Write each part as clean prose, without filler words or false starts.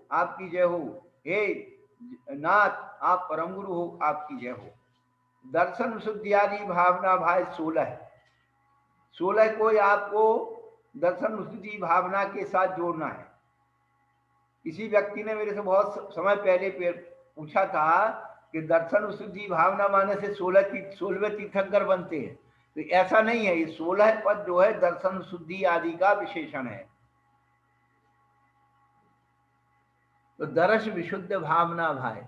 आपकी जय हो। हे नाथ आप परम गुरु हो, आपकी जय हो। दर्शन शुद्धि आदि भावना भाई 16 को आपको दर्शन शुद्धि भावना के साथ जोड़ना है। किसी व्यक्ति ने मेरे से बहुत समय पहले पूछा था कि दर्शन शुद्धि भावना माने से 16वें तीर्थंकर बनते हैं। तो ऐसा नहीं है, ये 16 पद जो है दर्शन शुद्धि आदि का विशेषण है। तो दर्श विशुद्ध भावना भाई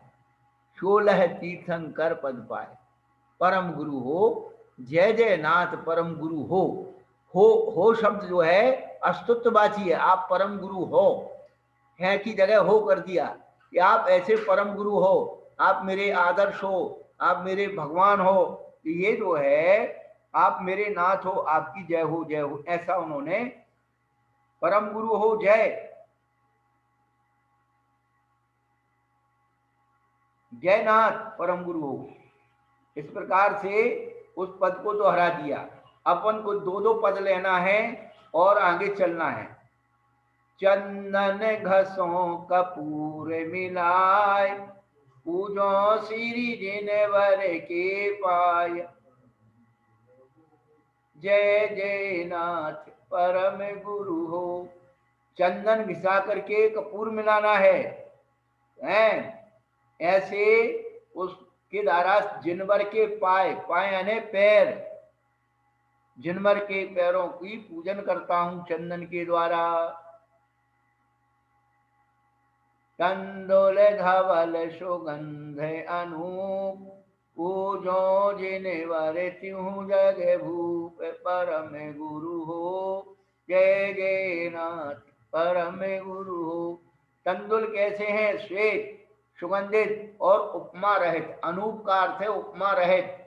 16 तीर्थंकर पद पाए, परम गुरु हो। जय जय नाथ परम गुरु हो। हो शब्द जो है अस्तित्ववाची है। आप परम गुरु हो, है की जगह हो कर दिया कि आप ऐसे परम गुरु हो, आप मेरे आदर्श हो, आप मेरे भगवान हो। ये जो है आप मेरे नाथ हो, आपकी जय हो जय हो, ऐसा उन्होंने परम गुरु हो जय जयनाथ परम गुरु हो। इस प्रकार से उस पद को दोहरा दिया। अपन को दो दो पद लेना है और आगे चलना है। चंदन घसों कपूर मिलाय, पूजो श्री जिनवर के पाय। जय जय नाथ परम गुरु हो। चंदन घिसा करके कपूर मिलाना है, ऐसे उसके द्वारा जिनवर के पाय, पाय यानी पैर, जिनवर के पैरों की पूजन करता हूं चंदन के द्वारा। कंदोल धवल सुगंध अनूप, पूजो जिनवर त्यों जग भूप। परम गुरु हो जय जय नाथ परम गुरु हो। तंदुल कैसे हैं? श्वेत, सुगंधित और उपमा रहित। अनूप का अर्थ है उपमा रहित।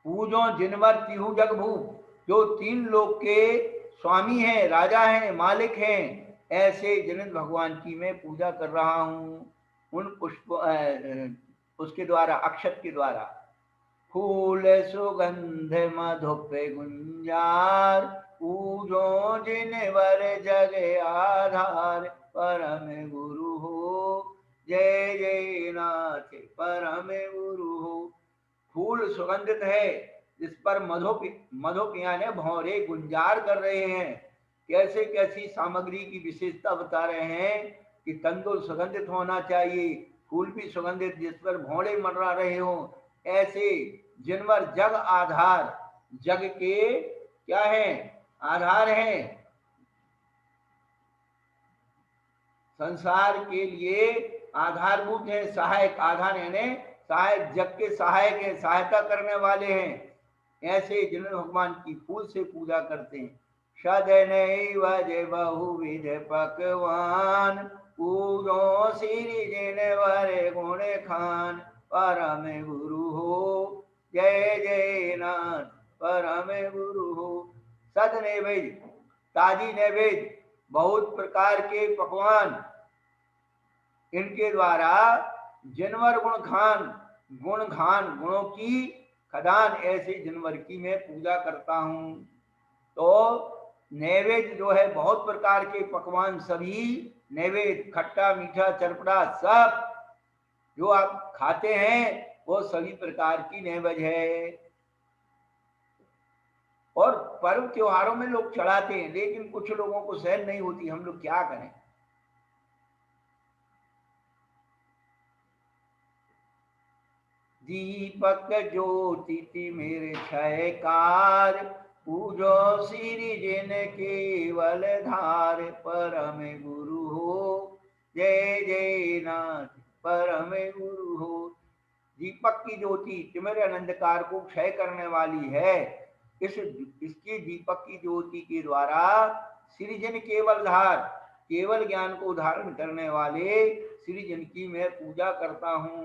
पूजो जिनवर तिहु जग भूप, जो 3 लोक के स्वामी हैं, राजा हैं, मालिक हैं, ऐसे जिन भगवान की मैं पूजा कर रहा हूं उन पुष्प उसके द्वारा, अक्षत के द्वारा। फूल सुगंध मधुप गुंजार, पूजो जिनवर जग आधार। परम गुरु हो जय जय नाथ परम गुरु हो। फूल सुगंधित है जिस पर मधुप यानी भौरे गुंजार कर रहे हैं। कैसे कैसी सामग्री की विशेषता बता रहे हैं कि तंदुल सुगंधित होना चाहिए, फूल भी सुगंधित जिस पर भौरे मंडरा रहे हो। ऐसे जिनवर जग आधार, जग के क्या है? आधार हैं। संसार के लिए आधारभूत है, सहायक। आधार यानी सहायक, जग के सहायक है, सहायता करने वाले हैं। ऐसे जिन भगवान की फूल से पूजा करते हैं। सदन बहुविध पकवान, पूजो श्री जिनवर गुण खान। परम गुरु हो जय जय नाथ परम गुरु हो। सद नैवेद्य, ताजी नैवेद्य, बहुत प्रकार के पकवान, इनके द्वारा जिनवर गुण खान, गुणों की खदान, ऐसे जिनवर की मैं पूजा करता हूं। तो नैवेद्य जो है बहुत प्रकार के पकवान, सभी नैवेद्य, खट्टा मीठा चरपड़ा सब जो आप खाते हैं वो सभी प्रकार की नैवेद्य है। और पर्व त्योहारों में लोग चढ़ाते हैं, लेकिन कुछ लोगों को सहन नहीं होती। हम लोग क्या करें? दीपक ज्योति मेरे छयकार, पूजो श्री जिन केवल धार। परम गुरु हो जय जय नाथ परम गुरु हो। दीपक की ज्योति मेरे अंधकार को क्षय करने वाली है। इसकी दीपक की ज्योति के द्वारा श्रीजन केवल धार, केवल ज्ञान को धारण करने वाले श्रीजन की मैं पूजा करता हूं।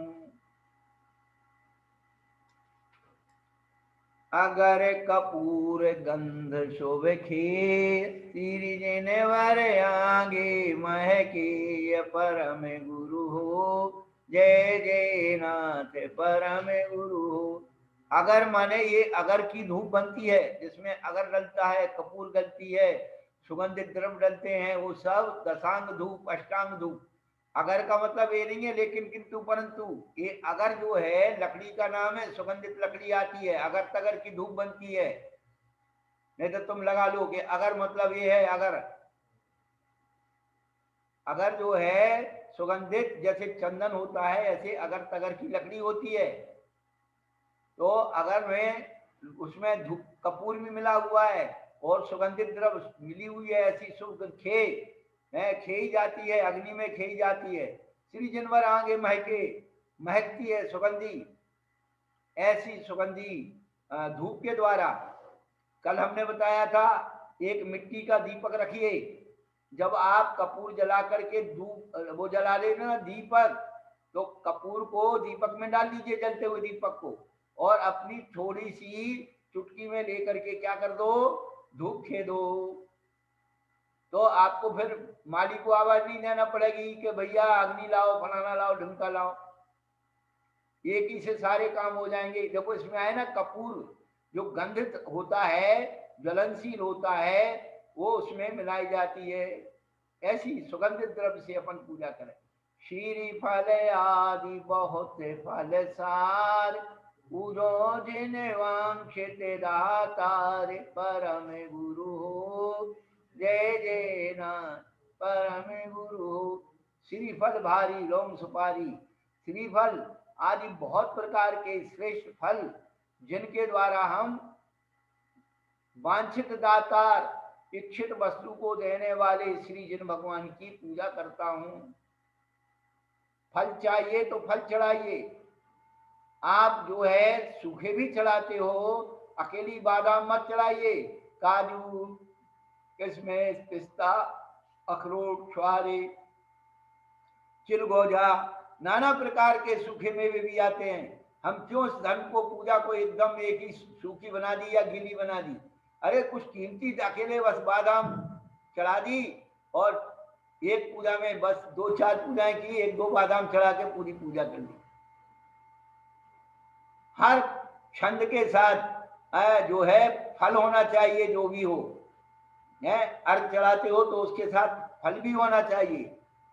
अगर कपूर गंध शोभे, श्रीजन वर आगे महके। परम गुरु हो जय जय नाथ परम गुरु हो। अगर माने ये अगर की धूप बनती है, जिसमें अगर डलता है, कपूर गलती है, सुगंधित द्रव्य डलते हैं, वो सब दशांग धूप, अष्टांग धूप। अगर का मतलब ये नहीं है लेकिन किंतु परंतु, ये अगर जो है लकड़ी का नाम है, सुगंधित लकड़ी आती है, अगर तगर की धूप बनती है। नहीं तो तुम लगा लो कि अगर मतलब ये है, अगर जो है सुगंधित जैसे चंदन होता है, ऐसे अगर तगर की लकड़ी होती है। तो अगर में उसमें कपूर भी मिला हुआ है और सुगंधित द्रव्य मिली हुई है, ऐसी शुभ खे है, खेई जाती है, अग्नि में खेई जाती है। श्री जनवर आगे महके, महकती है सुगंधी, ऐसी सुगंधी धूप के द्वारा। कल हमने बताया था, एक मिट्टी का दीपक रखिए। जब आप कपूर जला करके धूप वो जला लेना ना दीपक, तो कपूर को दीपक में डाल दीजिए, जलते हुए दीपक को, और अपनी थोड़ी सी चुटकी में लेकर के क्या कर दो, धूप खे दो। तो आपको फिर माली को आवाज नहीं देना पड़ेगी कि भैया अग्नि लाओ, फलाना लाओ, ढिमका लाओ। एक ही से सारे काम हो जाएंगे। देखो इसमें आए ना, कपूर जो गंधित होता है, ज्वलनशील होता है, वो उसमें मिलाई जाती है। ऐसी सुगंधित द्रव्य से अपन पूजा करें। श्री फल आदि बहुत फल सार, पूजो जिन वांछित दातार, परम गुरु हो जय जय नाथ, परम गुरु हो। श्रीफल भारी लोम सुपारी, श्रीफल आदि बहुत प्रकार के श्रेष्ठ फल, जिनके द्वारा हम वांछित दातार, इच्छित वस्तु को देने वाले श्री जिन भगवान की पूजा करता हूं। फल चाहिए तो फल चढ़ाइए। आप जो है सूखे भी चढ़ाते हो, अकेली बादाम मत चढ़ाइए। काजू, किशमिश, पिस्ता, अखरोट, छुहारे, चिलगोजा, नाना प्रकार के सूखे मेवे भी आते हैं। हम क्यों इस धन को, पूजा को एकदम एक ही सूखी बना दी या गीली बना दी? अरे कुछ कीमती, अकेले बस बादाम चढ़ा दी और एक पूजा में बस 2-4 पूजाएं की, 1-2 बादाम चढ़ा के पूरी पूजा कर दी। हर छंद के साथ जो है फल होना चाहिए, जो भी हो है। अर्घ चढ़ाते हो तो उसके साथ फल भी होना चाहिए,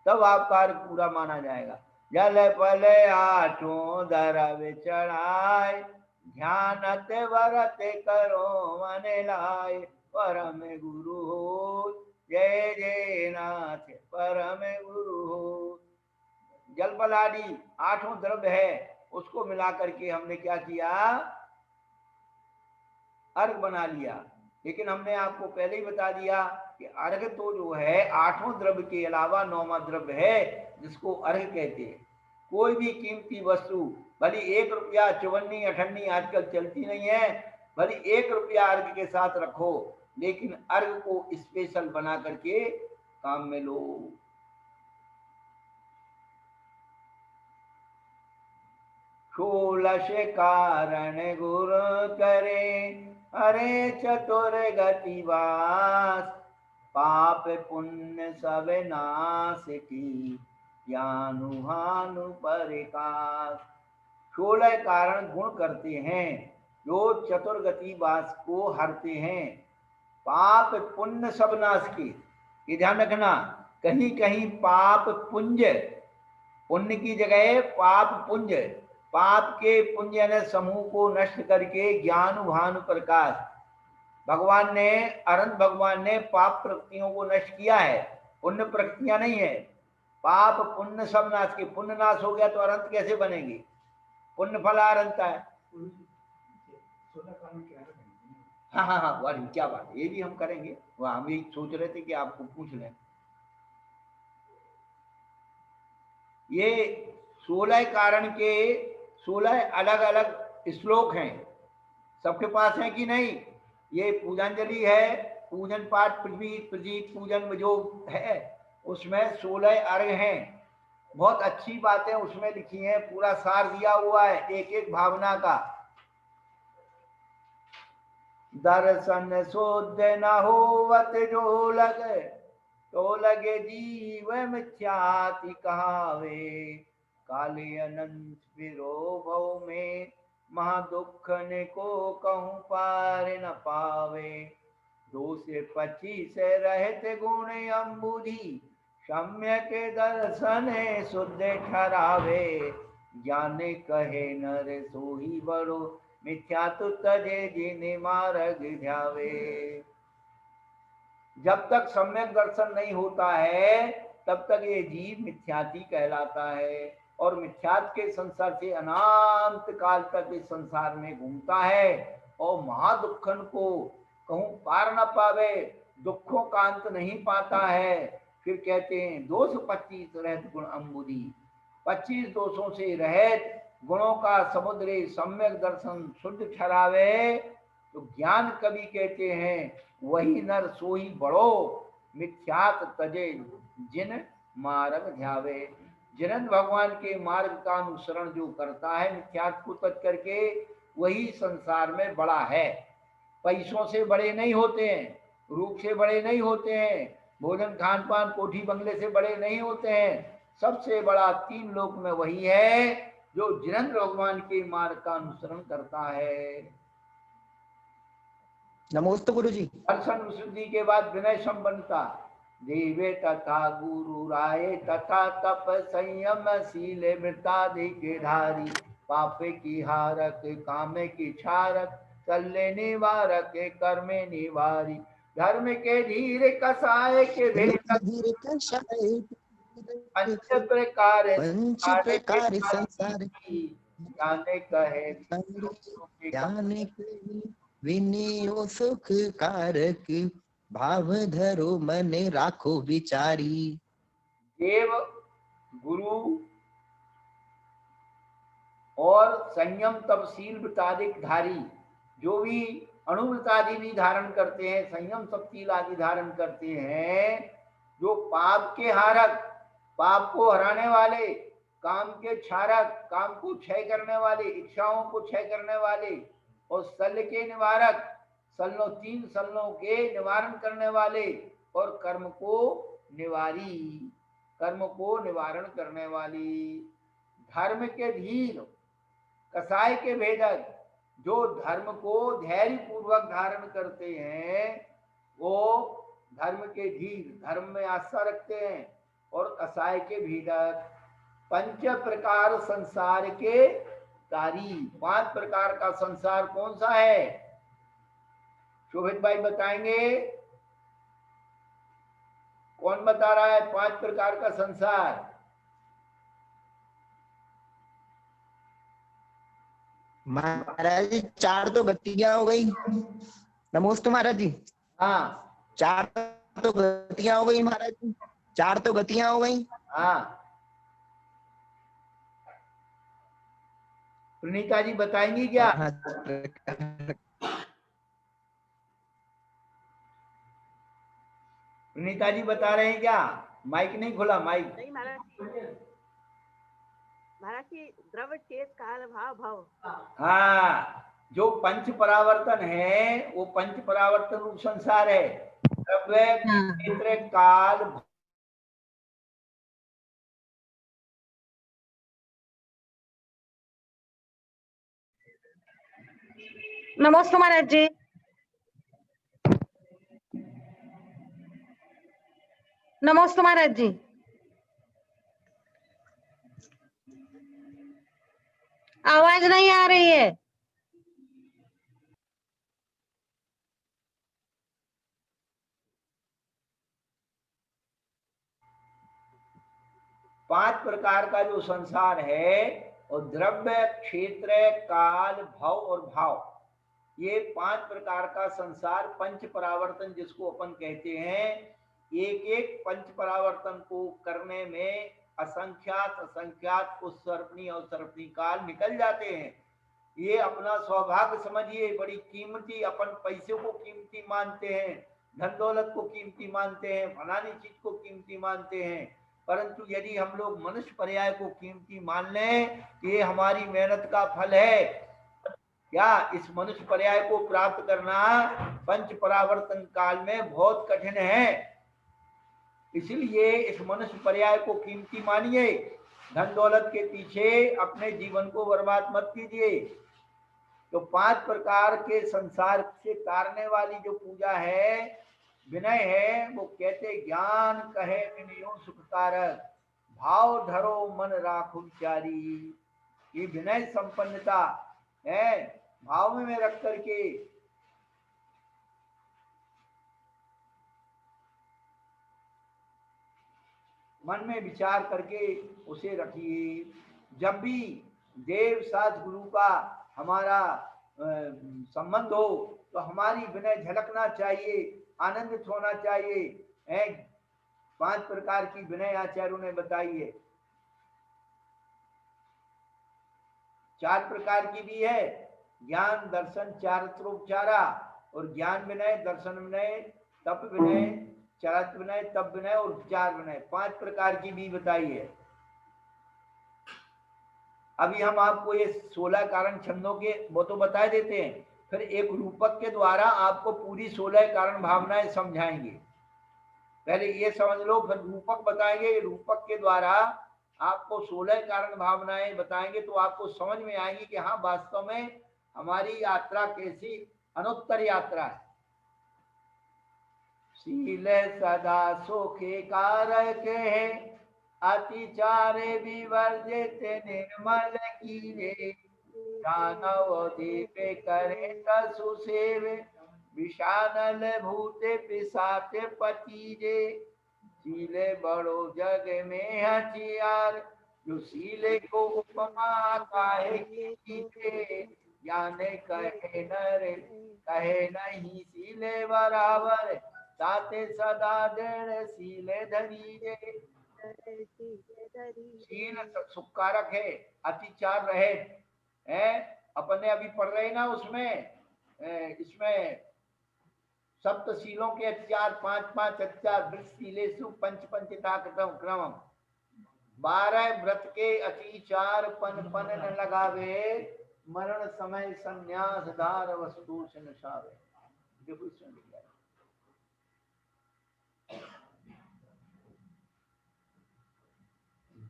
तब आपका अर्घ पूरा माना जाएगा। जल पल आठों दरव चढ़ाए, ध्यानत व्रत करो मन लाए, परम गुरु हो जय जय नाथ, परम गुरु हो। जल पल आदि 8 द्रव्य है, उसको मिला करके हमने क्या किया, अर्घ बना लिया। लेकिन हमने आपको पहले ही बता दिया कि अर्घ तो जो है 8 द्रव्य के अलावा 9वां द्रव्य है, जिसको अर्घ कहते हैं। कोई भी कीमती वस्तु, भले 1 रुपया, चवन्नी अठन्नी आजकल चलती नहीं है, भले 1 रुपया अर्घ के साथ रखो, लेकिन अर्घ को स्पेशल बना करके काम में लो। षोलश कारण गुर करे, अरे चतुर गति वास, पाप पुण्य सब नाश की, ज्ञानु हानु परिकाश। 16 कारण गुण करते हैं, जो चतुर्गति वास को हरते हैं, पाप पुण्य सब नाश की। ये ध्यान रखना, कहीं कहीं पाप पुंज, पुण्य की जगह पाप पुंज, पाप के पुंज यानी समूह को नष्ट करके ज्ञान भानु प्रकाश। भगवान ने, अनंत भगवान ने पाप प्रवृत्तियों को नष्ट किया है, पुण्य प्रवृत्तियां नहीं है। पाप पुण्य सब नाश के, पुण्य नाश हो गया तो अनंत कैसे बनेंगे? पुण्य फल अनंत है। हाँ हाँ हाँ, वाह क्या बात है, ये भी हम करेंगे। वह हम भी सोच रहे थे कि आपको पूछ लें। ये 16 कारण के 16 अलग अलग श्लोक हैं, सबके पास है कि नहीं? ये पूजांजलि है, पूजन पाठ पृथ्वी प्रजीत पूजन जो है, उसमें 16 अर्घ हैं। बहुत अच्छी बातें उसमें लिखी हैं, पूरा सार दिया हुआ है एक एक भावना का। दर्शन शुद्ध न होवत जो लगे, तो लगे जीव मिथ्याति कहावे, काले अनंत फिरो भव में, महा दुख ने को कहूँ पार न पावे। 2 से 25 रहत गुण अम्बुधि, सम्यक दर्शन शुद्ध ठहरावे, ज्ञाने कहे नर सोही बड़ो, मिथ्या तो तजे जिन मार्ग ध्यावे। जब तक सम्यक दर्शन नहीं होता है तब तक ये जीव मिथ्याती कहलाता है और मिथ्यात के संसार से अनंत काल तक इस संसार में घूमता है और महादुखन को कहूं पार न पावे, दुखों का अंत नहीं पाता है। फिर कहते हैं 225 रहत गुण अम्बुदी, 25 दोषों से रहित गुणों का समुद्री सम्यक दर्शन शुद्ध ठहरावे, तो ज्ञान कवि कहते हैं वही नर सोही बड़ो, मिथ्यात तजे जिन मार्ग ध्यावे। जिनन भगवान के मार्ग का अनुसरण जो करता है मिथ्यात को तज करके, वही संसार में बड़ा है। पैसों से बड़े नहीं होते हैं, रूप से बड़े नहीं होते हैं, भोजन खान पान कोठी बंगले से बड़े नहीं होते हैं। सबसे बड़ा 3 लोक में वही है जो जिनेंद्र भगवान के मार्ग का अनुसरण करता है। नमोस्तु गुरु जी। दर्शन विशुद्धि के बाद विनय संपन्नता, देवे तथा गुरु राय तथा तप संयम शील मृतादि के धारी, पापे की हारक कामे की क्षारक, चलने निवारक कर्मे निवारी, धर्म के धीरे कसाय के भेद, पंच प्रकार संसार जाने कहे जाने विनयो सुख कारक, भाव धरो मन राखो विचारी। देव गुरु और संयम तपशील व्रतादिक धारी, जो भी अणुव्रतादि भी धारण करते हैं, संयम तपशील आदि धारण करते हैं, जो पाप के हारक, पाप को हराने वाले, काम के क्षारक, काम को क्षय करने वाले, इच्छाओं को क्षय करने वाले, और सल के निवारक, सल्लों 3 सल्लों के निवारण करने वाले, और कर्म को निवारी, कर्म को निवारण करने वाली, धर्म के धीर कसाय के भेदक, जो धर्म को धैर्य पूर्वक धारण करते हैं वो धर्म के धीर, धर्म में आस्था रखते हैं, और कसाय के भेदक, पंच प्रकार संसार के कारी। 5 प्रकार का संसार कौन सा है? शोभित भाई बताएंगे, कौन बता रहा है 5 प्रकार का संसार? महाराज जी 4 तो गतियां हो गई। नमोस्तु महाराज जी। हाँ 4 तो गतियां हो गई महाराज जी, 4 तो गतियां हो गई। हाँ प्रणीता जी बताएंगी क्या? प्रणीता जी बता रहे हैं क्या? माइक नहीं खुला, माइक नहीं महाराज जी, द्रव चेत काल भाव भव। हाँ, जो पंच परावर्तन है वो पंच परावर्तन रूप संसार है। द्रव्य क्षेत्र काल नमस्ते महाराज जी। नमस्ते महाराज जी। आवाज नहीं आ रही है। पांच प्रकार का जो संसार है और द्रव्य क्षेत्र काल भव और भाव, ये 5 प्रकार का संसार पंच परावर्तन जिसको अपन कहते हैं, एक एक पंच परावर्तन को करने में असंख्यात उत्सर्पणी और सर्पणी काल निकल जाते हैं। ये अपना सौभाग्य समझिए, बड़ी कीमती, अपन पैसे को कीमती मानते हैं, धन दौलत को कीमती मानते हैं, फलानी चीज को कीमती मानते हैं, परंतु यदि हम लोग मनुष्य पर्याय को कीमती मान लें, ये हमारी मेहनत का फल है क्या? इस मनुष्य पर्याय को प्राप्त करना पंच परावर्तन काल में बहुत कठिन है। इसलिए इस मनुष्य पर्याय को कीमती मानिए, धन दौलत के पीछे अपने जीवन को बर्बाद मत कीजिए। तो 5 प्रकार के संसार से तारने वाली जो पूजा है, विनय है, वो कहते ज्ञान कहे विनयो सुखकारक, भाव धरो मन राखो विचारी। ये विनय संपन्नता है, भाव में रख करके मन में विचार करके उसे रखिए। जब भी देव साथ गुरु का हमारा संबंध हो तो हमारी विनय झलकना चाहिए, आनंदित होना चाहिए। 5 प्रकार की विनय आचार्यों ने बताई है। 4 प्रकार की भी है, ज्ञान दर्शन चारित्रोपचारा, और ज्ञान विनय, दर्शन विनय, तप विनय, चारित्र विनय, तप विनय और उपचार विनय, 5 प्रकार की भी बताई है। अभी हम आपको ये 16 कारण छंदों के वो तो बता देते हैं, फिर एक रूपक के द्वारा आपको पूरी 16 कारण भावनाएं समझाएंगे। पहले ये समझ लो, फिर रूपक बताएंगे। रूपक के द्वारा आपको 16 कारण भावनाएं बताएंगे तो आपको समझ में आएंगी कि हाँ वास्तव में हमारी यात्रा कैसी अनुत्तर यात्रा है। शील सदा सुखे कारक है, अतिचारे विवर्जित निर्मल कीरे, दानव देव करे सुसेव, विषानल भूते पिशाच पतीजे। शीले बड़ो जग में हथियार, जो शीले को उपमा काहे कीजिए, ज्ञान कहे नर कहे नहीं शीले बराबर, ताते सदा दृढ़ शीले धरीजे। शील सुखकारक है, अतिचार रहे है। अपने अभी पढ़ रहे ना उसमें, इसमें सप्तशीलों के अत्यार 5 अत्यार, वृत्तिलेषु पंच पंचता क्रमम, 12 व्रत के अतिचार पन पन न लगावे, मरण समय संन्यास धार वस्तु से नशावे। देखो इसमें लिखा है।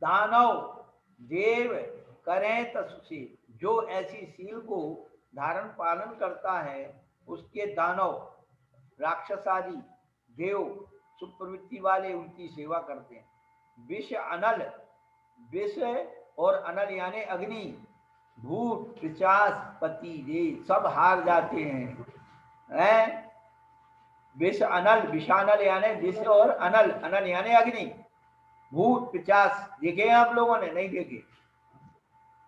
दानव देव करें तसुशी, जो ऐसी सील को धारण पालन करता है उसके दानव राक्षस आदि देव सुप्रवृत्ति वाले उनकी सेवा करते हैं। विष अनल, विष और अनल यानी अग्नि, भूत पिशाच पतिजे, सब हार जाते हैं। विष अनल, विषानल यानी विष और अनल, अनल यानी अग्नि, भूत पिशाच देखे हैं आप लोगों ने? नहीं देखे?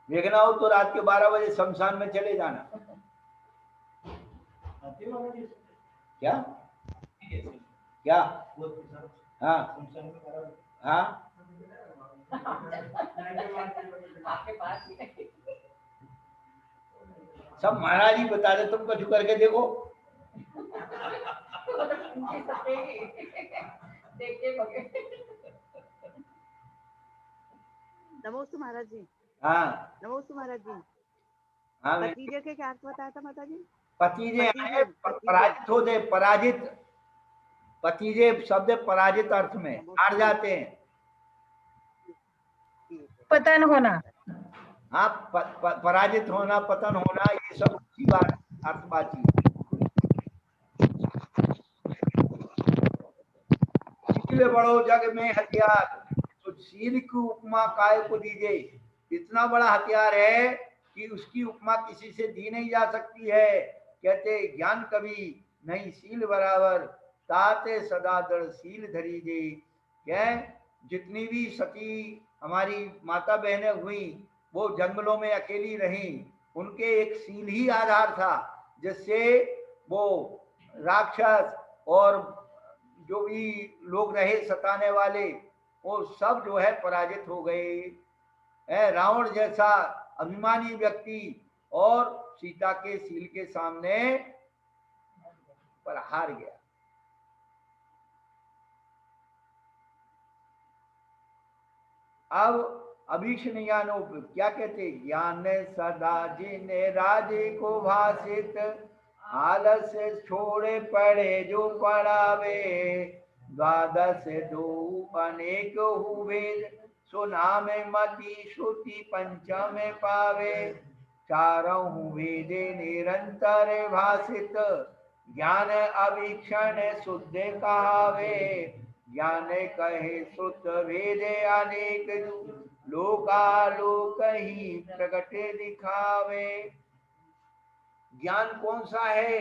देखना हो तो रात के 12 बजे शमशान में चले जाना। क्या क्या? हाँ हाँ, सब महाराज ही बता दे, तुम कुछ करके देखो। नमोस्तु महाराज जी। हाँ नमोस्तु महाराज जी। हाँ, पतीजे के क्या अर्थ बताया था माता जी? पतीजे पराजित होते, पराजित, पतीजे शब्द पराजित अर्थ में, हार जाते हैं। पतन होना। हाँ, पराजित होना, पतन होना, ये सब अच्छी बात, अर्थवाची। शील बड़ो जग में हथियार, तो शील की उपमा काय को दीजिए। इतना बड़ा हथियार है कि उसकी उपमा किसी से दी नहीं जा सकती है। कहते ज्ञान कभी नहीं शील बराबर, ताते सदा दृढ़ शील धरीजे। क्या जितनी भी सती हमारी माता बहनें हुई वो जंगलों में अकेली रहीं, उनके एक शील ही आधार था जिससे वो राक्षस और जो भी लोग रहे सताने वाले वो सब जो है पराजित हो गए। रावण जैसा अभिमानी व्यक्ति और सीता के शील के सामने पर हार गया। अब अभीक्षण ज्ञानो क्या कहते? ज्ञान सदा जिने राजे को भाषित, आलस छोड़े पढ़े जो पढ़ावे, द्वादश दो अनेक हुए, सो नाम मति श्रुति पंचम पावे, चारहु वेदे निरंतर भाषित ज्ञान अवीक्षण शुद्ध कहावे ज्ञान कहे श्रुत वेदे अनेक लोकालोक ही प्रकट दिखावे। ज्ञान कौन सा है?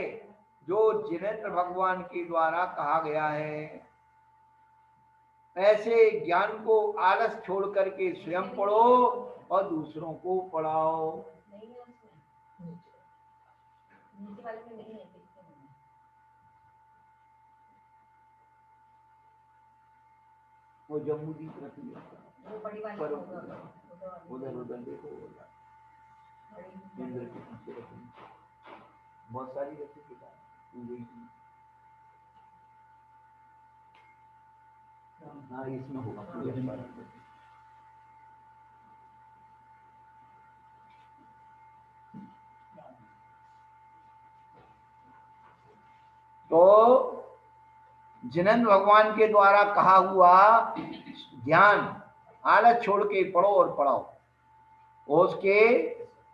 जो जिनेन्द्र भगवान के द्वारा कहा गया है। ऐसे ज्ञान को आलस छोड़ करके स्वयं पढ़ो और दूसरों को पढ़ाओ। वो जम्मू की तरफ उधर उधर देखो, इंद्र के पीछे रखी बहुत सारी रखी किताब। हाँ इसमें होगा। तो जिनेन्द्र भगवान के द्वारा कहा हुआ ज्ञान आलस छोड़ के पढ़ो और पढ़ाओ। उसके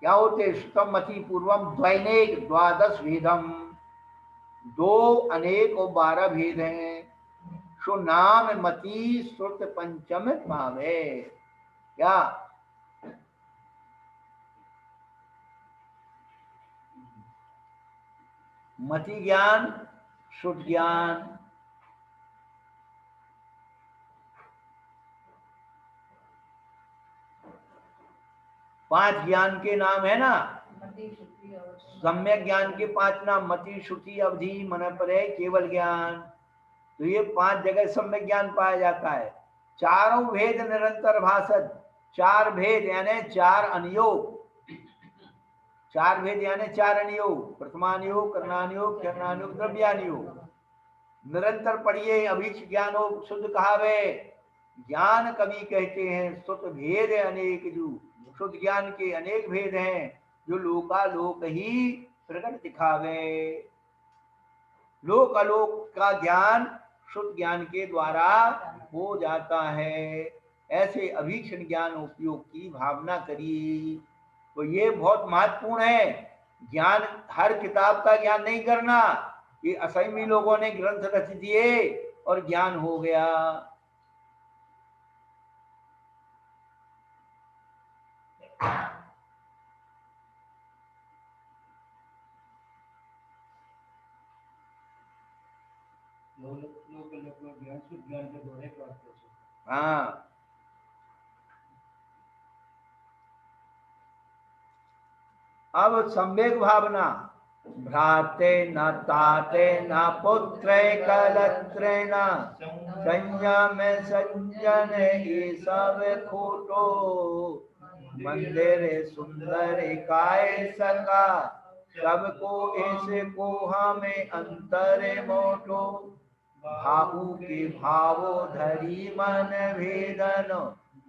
क्या होते? श्रुतम मति पूर्वम द्वैनेक द्वादश भेदम, 2 अनेक और 12 भेद हैं। सो नाम मति श्रुत पंचम पावे। क्या मति ज्ञान, शुद्ध ज्ञान, पांच ज्ञान के नाम है ना। सम्यक ज्ञान के 5 नाम, मति श्रुति अवधि मन परे केवल ज्ञान। तो ये 5 जगह सम्यक ज्ञान पाया जाता है। चारों भेद निरंतर भाषत, 4 भेद यानी 4 अनियोग। 4 भेद यानी 4 अनियोग, प्रथमानुयोग, करणानुयोग, चरणानुयोग, द्रव्यानुयोग। निरंतर पढ़िए। अभीक्ष ज्ञान हो शुद्ध कहावे। ज्ञान कवि कहते हैं श्रुत भेद अनेक जू, शुद्ध ज्ञान के अनेक भेद हैं जो लोकालोक ही प्रकट दिखावे। लोक आलोक का ज्ञान शुद्ध ज्ञान के द्वारा हो जाता है। ऐसे अभीक्षण ज्ञान उपयोग की भावना करिए। तो ये बहुत महत्वपूर्ण है। ज्ञान हर किताब का ज्ञान नहीं करना। ये असंयमी लोगों ने ग्रंथ रच दिए और ज्ञान हो गया। हाँ, अब संवेग भावना। भ्राते न ताते न पुत्र कलत्र न संयम सज्जन ये सब खोटो। मंदिर सुंदर काय सका सबको इसको हमें अंतर मोटो। भावु के भावो धरी मन भेदन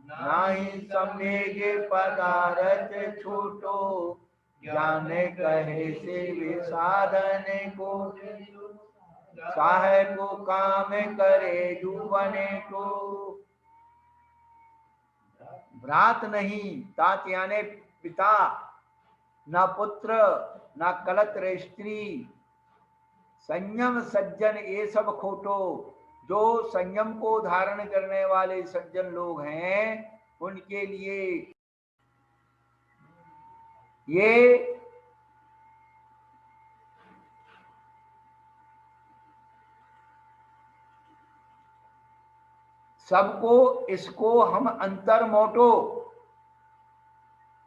नाही संवेग पदारथ छूटो। ज्ञान कहे से विसाधन को साहे को काम करे जुबने को। भ्रात नहीं, तात यानी पिता, ना पुत्र, ना कलत्र स्त्री। संयम सज्जन ये सब खोटो। जो संयम को धारण करने वाले सज्जन लोग हैं उनके लिए ये सबको इसको हम अंतर मोटो।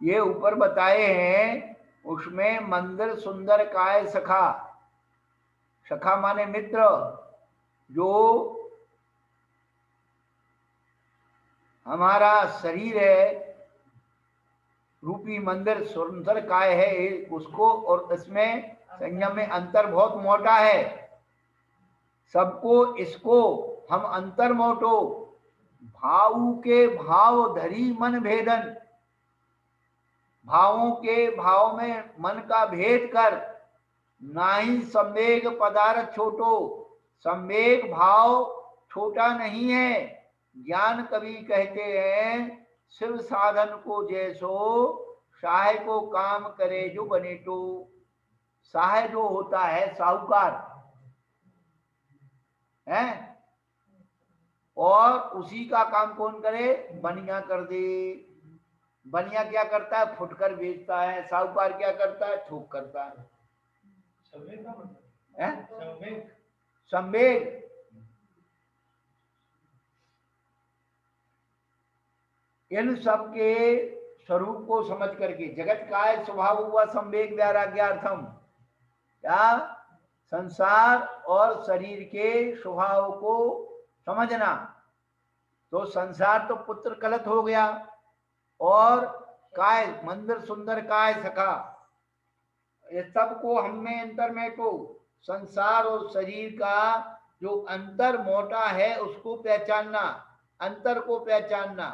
ये ऊपर बताए हैं उसमें मंदिर सुंदर काय सखा। सखा माने मित्र। जो हमारा शरीर है रूपी मंदिर सुंदर काय है उसको, और इसमें संयम में अंतर बहुत मोटा है। सबको इसको हम अंतर मोटो। भावों के भाव धरी मन भेदन। भावों के भाव में मन का भेद कर नाही संवेग पदार्थ छोटो। संवेग भाव छोटा नहीं है। ज्ञान कवि कहते हैं शिव साधन को जैसो सहाय को काम करे जो बने तो। सहाय जो होता है साहूकार है, और उसी का काम कौन करे? बनिया कर दे। बनिया क्या करता है? फुटकर बेचता है। साहूकार क्या करता है? थोक करता है। संवेग। इन सब के स्वरूप को समझ करके जगत काय स्वभाव हुआ संवेग वैराग्यार्थम, क्या? संसार और शरीर के स्वभाव को समझना। तो संसार तो पुत्र कलत हो गया, और काय मंदिर सुंदर काय सखा, ये सब को हमें अंतर में को संसार और शरीर का जो अंतर मोटा है उसको पहचानना, अंतर को पहचानना।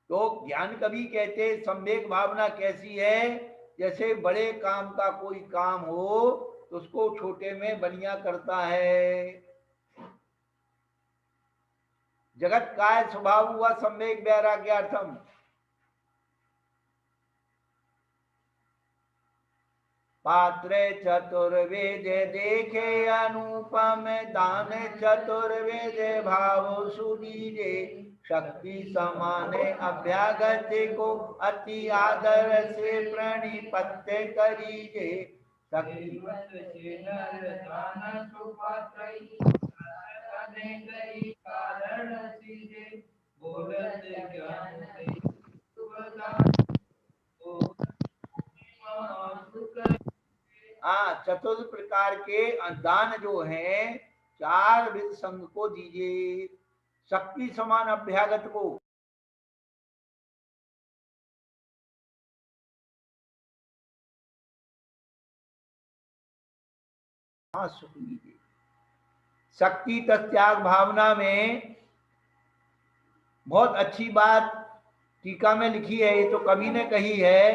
तो ज्ञान कवि कहते संवेग भावना कैसी है? जैसे बड़े काम का कोई काम हो तो उसको छोटे में बनिया करता है। जगत काय स्वभाव हुआ संवेग वैराग्यार्थम। पात्र चतुर्वेद देखे अनुपम, दान चतुर्वेद भाव सुदीजे, शक्ति समाने अभ्यागत को अति आदर से प्रणिपत्य करीजे। शक्ति चतुर्थ प्रकार के दान जो हैं, चार विध संघ को दीजिए। शक्ति समान अभ्यागत को, सुख दीजिए। शक्ति त्याग भावना में बहुत अच्छी बात टीका में लिखी है, ये तो कवि ने कही है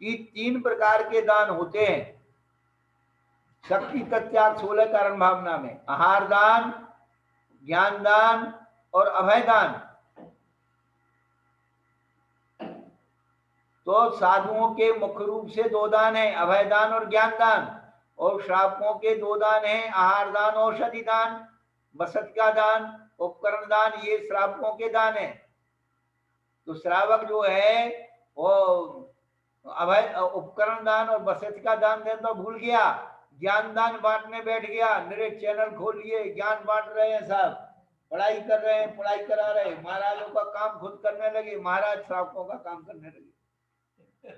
कि 3 प्रकार के दान होते हैं शक्ति त्याग 16 कारण भावना में। आहार दान, ज्ञान दान और अभय दान। तो साधुओं के मुख्य रूप से 2 दान है, अभय दान और ज्ञान दान, और श्रावकों के 2 दान है, आहार दान, औषधि दान, बसत का दान, उपकरण दान। ये श्रावकों के दान है। तो श्रावक जो है वो अभय उपकरण दान और बसत का दान दे तो भूल गया, ज्ञान दान बांटने बैठ गया। मेरे चैनल खोल लिए, ज्ञान बांट रहे हैं, सब पढ़ाई कर रहे हैं, पढ़ाई करा रहे हैं। महाराजों का काम खुद करने लगे, महाराज श्रावकों का काम करने लगे।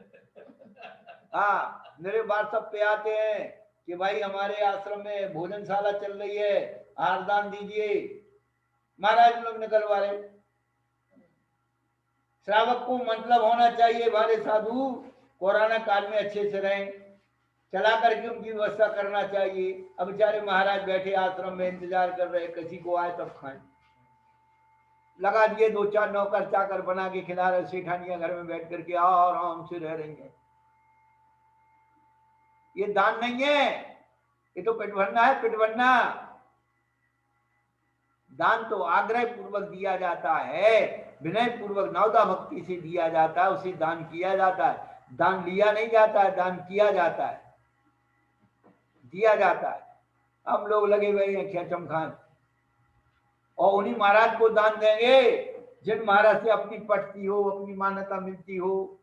हाँ, मेरे व्हाट्सएप पे आते हैं कि भाई हमारे आश्रम में भोजनशाला चल रही है, आहार दान दीजिए। महाराज लोग निकलवा रहे। श्रावक को मतलब होना चाहिए हमारे साधु कोरोना काल में अच्छे से रहें, चला करके उनकी व्यवस्था करना चाहिए। अब बेचारे महाराज बैठे आश्रम में इंतजार कर रहे, किसी को आए तब खाएं। लगा दिए 2-4 नौकर चाकर बना के खिला रहे, सेठानियां घर में बैठ करके आराम से रह रही हैं। ये दान नहीं है, ये तो पेट भरना है, पेट भरना। दान तो आग्रह पूर्वक दिया जाता है, विनय पूर्वक नवदा भक्ति से दिया जाता है, उसे दान किया जाता है। दान लिया नहीं जाता है, दान किया जाता है, दिया जाता है। हम लोग लगे हुए हैं खेचम खान, और उन्हीं महाराज को दान देंगे जिन महाराज से अपनी पटती हो, अपनी मान्यता मिलती हो,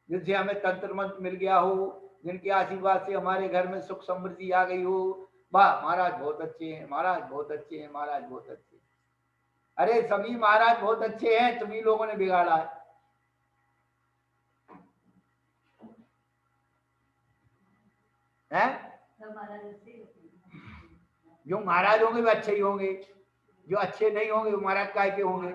जिनसे हमें तंत्र मंत्र मिल गया हो, जिनके आशीर्वाद से हमारे घर में सुख समृद्धि आ गई हो। वाह महाराज बहुत अच्छे हैं, महाराज बहुत अच्छे हैं, महाराज बहुत अच्छे हैं। अरे सभी महाराज बहुत अच्छे हैं, तुम्ही लोगों ने बिगाड़ा है? जो महाराज होंगे वे अच्छे ही होंगे, जो अच्छे नहीं होंगे वो महाराज काय के होंगे।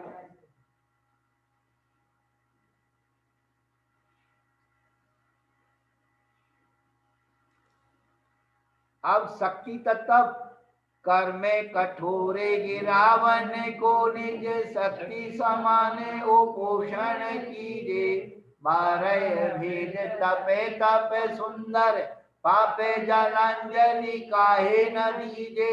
अब शक्ति तत्व कर्मे कठोरे गिरावन को निज शक्ति समाने ओ पोषण कीजे। 12 भेद तपे तपे सुंदर पापे जलांजलि काहे न दीजे।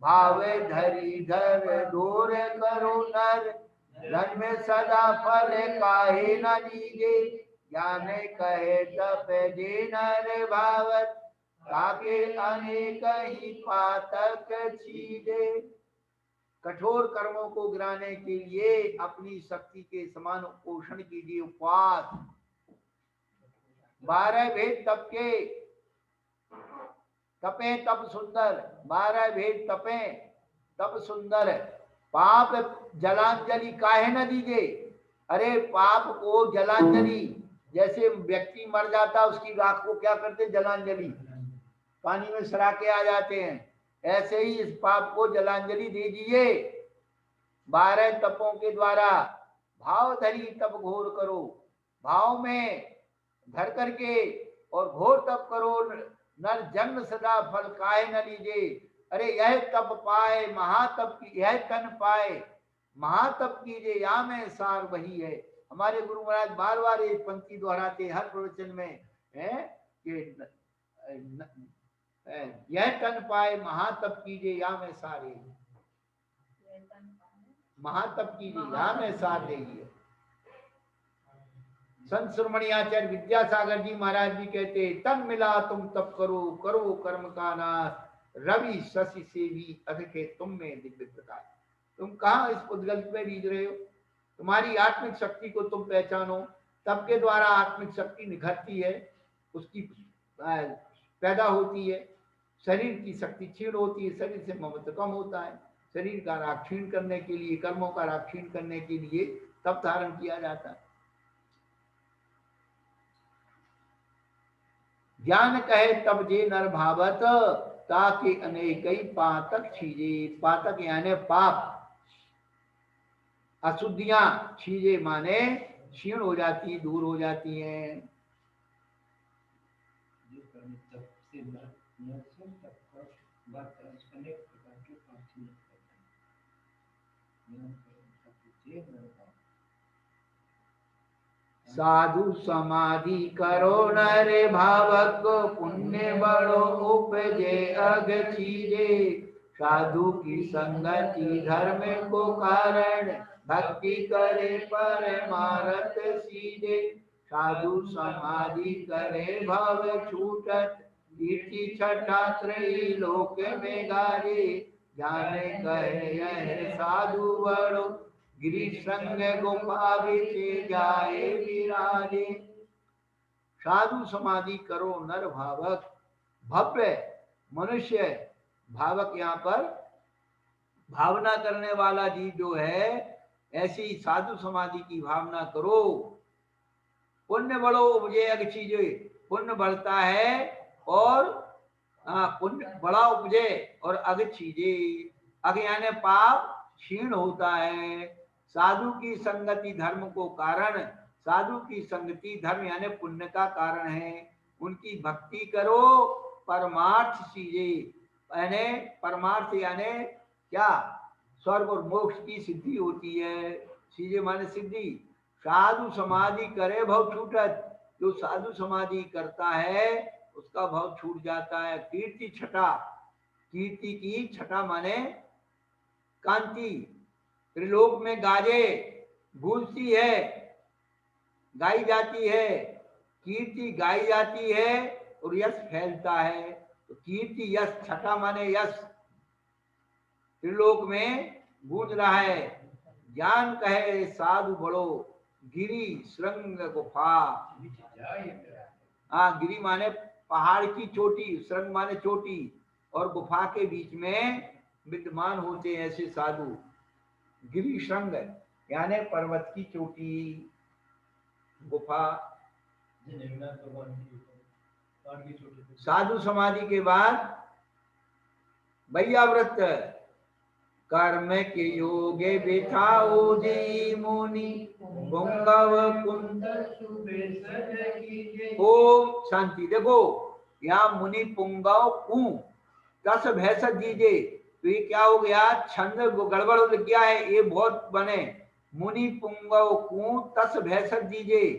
भावे धरी धर दूर करो नर, धन में सदा फल काहे न दीजे, ज्ञान कहे तप जे नर भावत, ताके अनेक ही पातक छीजे। कठोर कर्मों को गिराने के लिए अपनी शक्ति के समान पोषण कीजिए, उपवास। 12 भेद तप के, तपे तप सुंदर, 12 भेद तपे तप सुंदर। पाप जलांजलि काहे न दीजिए, अरे पाप को जलांजलि, जैसे व्यक्ति मर जाता उसकी राख को क्या करते, जलांजलि, पानी में सरा के आ जाते हैं, ऐसे ही इस पाप को जलांजलि दे दीजिए 12 तपों के द्वारा। भाव धरी तप घोर करो, भाव में धर करके और घोर तप करो, नर जन्म सदा फल काहे न लीजे। अरे यह तप पाए महातप की, यह तन पाए महातप कीजिए, या में सार वही है। हमारे गुरु महाराज बार बार ये पंक्ति दोहराते हर प्रवचन में है कि यह तन पाए महातप कीजिए, या में सारे, महातप कीजिए या में सार देगी। संत शिरोमणि आचार्य विद्यासागर जी महाराज जी कहते, तन मिला तुम तप करो, करो कर्म का नाश, रवि शशि से भी अधिक है तुम में दिव्य प्रकाश। तुम कहाँ इस उद्गल में रीझ रहे हो, तुम्हारी आत्मिक शक्ति को तुम पहचानो। तप के द्वारा आत्मिक शक्ति निखरती है, उसकी पैदा होती है, शरीर की शक्ति क्षीण होती है, शरीर से ममत्व कम होता है, शरीर का राग क्षीण करने के लिए, कर्मों का राग क्षीण करने के लिए तप धारण किया जाता है। ज्ञान कहे तब जे नर भावत, ताकि अनेकई पातक छीजे। पातक यानी पाप, अशुद्धियां, छीजे माने क्षीण हो जाती, दूर हो जाती हैं। साधु समाधि करो नरे भावक, पुण्य बड़ो उपजे अग छीजे। साधु की संगति धर्म को कारण, भक्ति करे परमारथ सीधे। साधु समाधि करे भव छूटत, कीर्ति छठा त्रयी लोक में गाजे। जाने कहे यह साधु बड़ो, गिरि संग गुफा बिचे जाए विराजे। साधु समाधि करो नर भावक, भव्य मनुष्य, भावक यहाँ पर भावना करने वाला जीव जो है, ऐसी साधु समाधि की भावना करो। पुण्य बड़ो उपजे अग छीजे, पुण्य बढ़ता है और पुण्य बड़ा उपजे और अग छीजे। अग यानी पाप क्षीण होता है। साधु की संगति धर्म को कारण, साधु की संगति धर्म यानी पुण्य का कारण है। उनकी भक्ति करो परमार्थ सीजे, यानी परमार्थ यानी क्या, स्वर्ग और मोक्ष की सिद्धि होती है। सीजे माने सिद्धि। साधु समाधि करे भव छूटत, जो साधु समाधि करता है उसका भव छूट जाता है। कीर्ति छटा, कीर्ति की छटा माने कांति, त्रिलोक में गाजे, गूंजती है, गाई जाती है, कीर्ति गाई जाती है और यश फैलता है। तो कीर्ति यश, छटा माने यश, त्रिलोक में गूंज रहा है। ज्ञान कहे साधु बड़ो, गिरी श्रृंग गुफा। हाँ, गिरी माने पहाड़ की चोटी, श्रृंग माने चोटी, और गुफा के बीच में विद्यमान होते हैं ऐसे साधु। गिरी श्रृंग यानी पर्वत की चोटी, गुफा। साधु समाधि के बाद वैयाव्रत, कर्म के योगे बिठाओ जी मुनि, पुंगव कुंद ओम शांति। देखो यहाँ मुनि पुंगव कु दस भैंस दीजिए, तो ये क्या हो गया, छंद गड़बड़ हो गया है, ये बहुत बने। मुनि पुंगव कु तस भैंस दीजिए।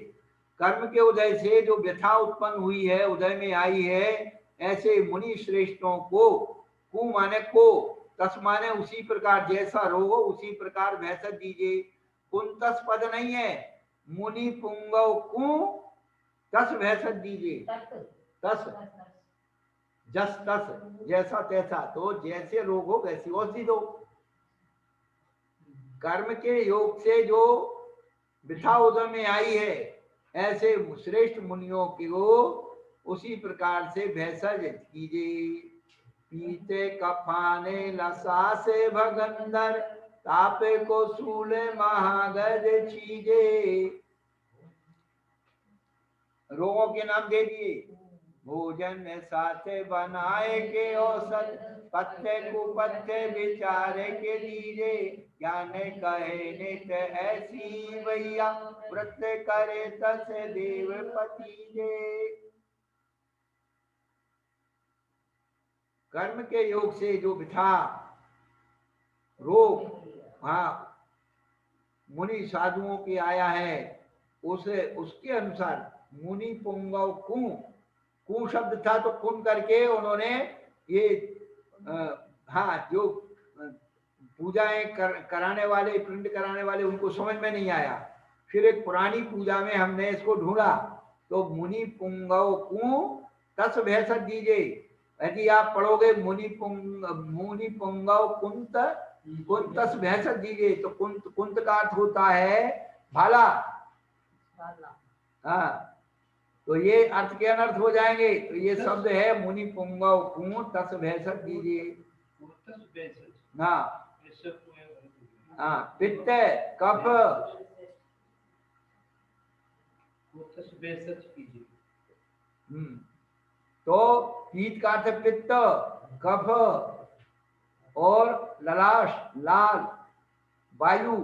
कर्म के उदय से जो व्यथा उत्पन्न हुई है, उदय में आई है, ऐसे मुनि श्रेष्ठों को, कु माने को, तस माने उसी प्रकार, जैसा रोग हो उसी प्रकार भेषज दीजिए। कुंतस पद नहीं है, मुनि पुंगव कु तस भेषज दीजिए। तस जस तस, जैसा तैसा, तो जैसे रोग हो वैसी औषधि दो। कर्म के योग से जो वृथा उदर में आई है, ऐसे श्रेष्ठ मुनियों की को उसी प्रकार से भेषज कीजिए। पीते कफाने लसा से भगंदर, तापे को सूले महागज छीजे। रोगों के नाम दे दिए। भोजन साथे बनाए के औसत, पत्ते कुपत्ते विचारे के दीजे। ज्ञान कहे नित ऐसी भैया, व्रत करे तस देव पति जे। कर्म के योग से जो बिठा रोग, हाँ, मुनि साधुओं के आया है, उसके अनुसार मुनि पुंगव कु शब्द था तो कुन करके उन्होंने ये हाँ, जो पूजाएं कराने वाले, पिंड कराने वाले, उनको समझ में नहीं आया। फिर एक पुरानी पूजा में हमने इसको ढूंढा, तो मुनि पुंगव कु तस भेषज दीजिए। यदि आप पढ़ोगे मुनि पुंगव कुंत कुंतस भेषज दीजिए, तो कुंत का अर्थ होता है भाला। हाँ, तो ये अर्थ के अनर्थ हो जाएंगे। तो ये शब्द है मुनि पुंगव कु तस भेषज दीजिए। हाँ हाँ, पित्त कफ, तो पीत का अर्थ पित्त, कफ और ललाश लाल, वायु,